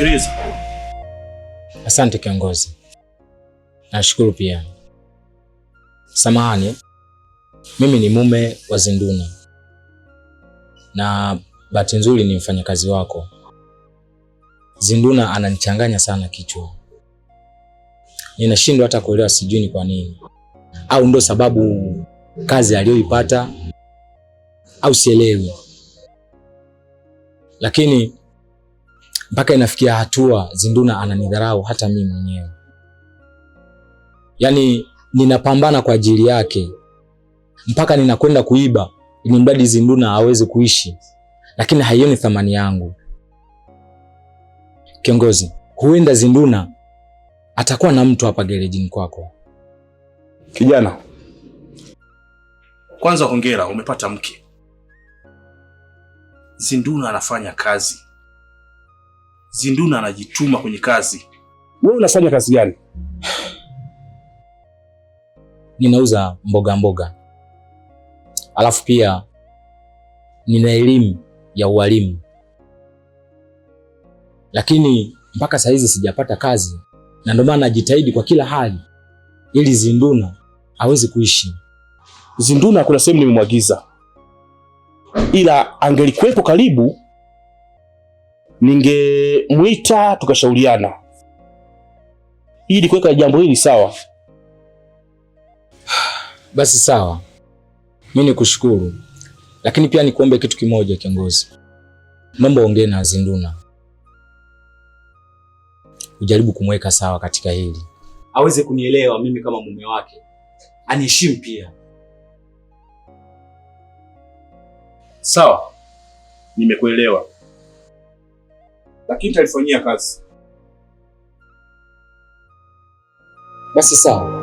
nakusikiliza. Asante kiongozi. Nashukuru pia. Samahani, mimi ni mume wa Zinduna na bahati nzuri ni mfanyakazi wako. Zinduna ananichanganya sana kichwa. Ninashindwa hata kuelewa, sijui ni kwa nini. Au ndo sababu kazi aliyoipata, au sielewi. Lakini mpaka inafikia hatua Zinduna ananidharau hata mimi mwenyewe. Yaani ninapambana kwa ajili yake. Mpaka ninakwenda kuiba ili mradi Zinduna aweze kuishi. Lakini haioni thamani yangu. Kiongozi, huenda Zinduna atakuwa na mtu hapa gerejini kwako. Kijana, kwanza hongera, umepata mke. Zinduna anafanya kazi. Zinduna anajituma kwenye kazi. Wewe unafanya kazi gani? Ninauza mboga. Alafu pia nina elimu ya ualimu. Lakini mpaka saa hizi sijapata kazi, na ndio maana najitahidi kwa kila hali ili Zinduna aweze kuishi. Zinduna kuna sehemu nimemwagiza, ila angelikuwepo karibu ningemuita tukashauriana ili kuweka jambo hili sawa. Basi sawa, mimi nikushukuru, lakini pia nikuombe kitu kimoja kiongozi. Naomba ongea na Zinduna, ujaribu kumweka sawa katika hili, aweze kunielewa mimi kama mume wake, aniheshimu pia. Sawa, nimekuelewa, lakini talifanyia kazi. Basi sawa.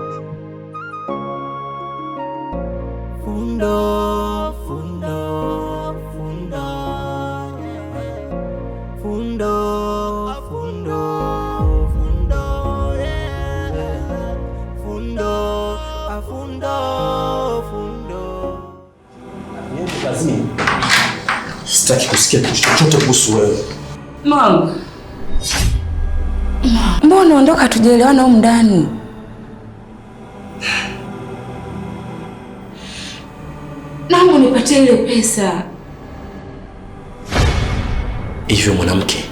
Sitaki kusikia kitu chochote kuhusu wewe. Mama. Mbona unaondoka tujaelewana huko ndani? Naomba unipatie ile pesa. Hivyo mwanamke,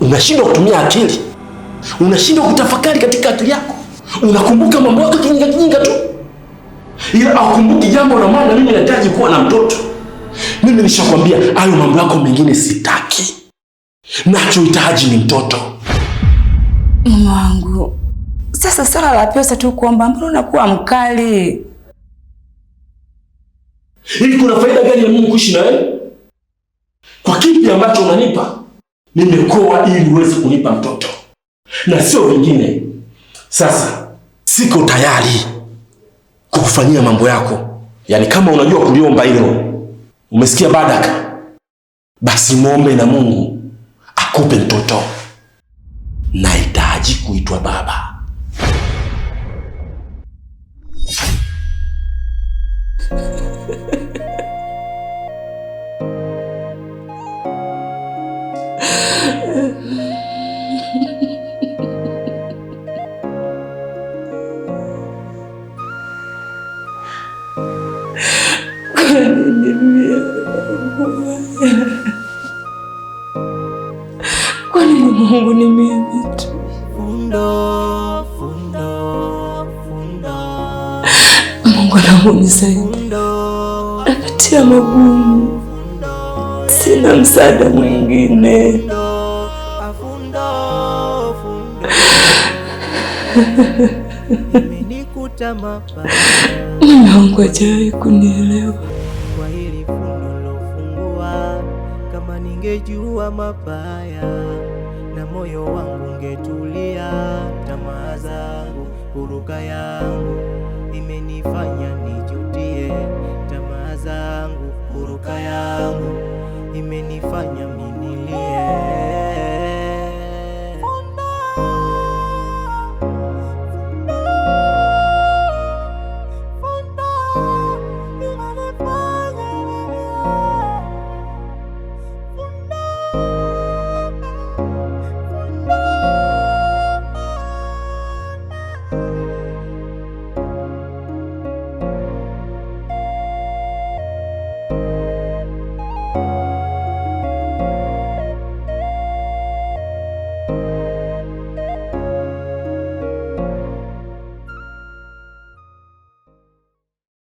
unashindwa kutumia akili. Unashindwa kutafakari katika akili yako. Unakumbuka mambo yako kijinga tu. Ila haukumbuki jambo la maana. Mimi nahitaji kuwa na mtoto. Mimi nilishakwambia hayo mambo yako mengine sitaki. Nachohitaji ni mtoto. Mume wangu, sasa sala la pesa tu kuomba, mbona unakuwa mkali? Hivi kuna faida gani ya mimi kuishi na wewe? Kwa kipi ambacho unanipa? Nimekoa ili uweze kunipa mtoto na sio vingine. Sasa siko tayari kukufanyia mambo yako. Yaani kama unajua kuliomba hilo, umesikia Badaka? Basi muombe na Mungu akupe mtoto. Nahitaji kuitwa baba. Kwa nini Mungu ni mimi tu? Mungu naomba unisaidie. Napitia magumu. Sina msaada mwingine. Mume wangu hajawahi kunielewa. Kwa hili fundo lofungua, kama ningejua mabaya na moyo wangu ungetulia. Tamaa zangu, huruka yangu imenifanya nijutie. Tamaa zangu, huruka yangu imenifanya minilie.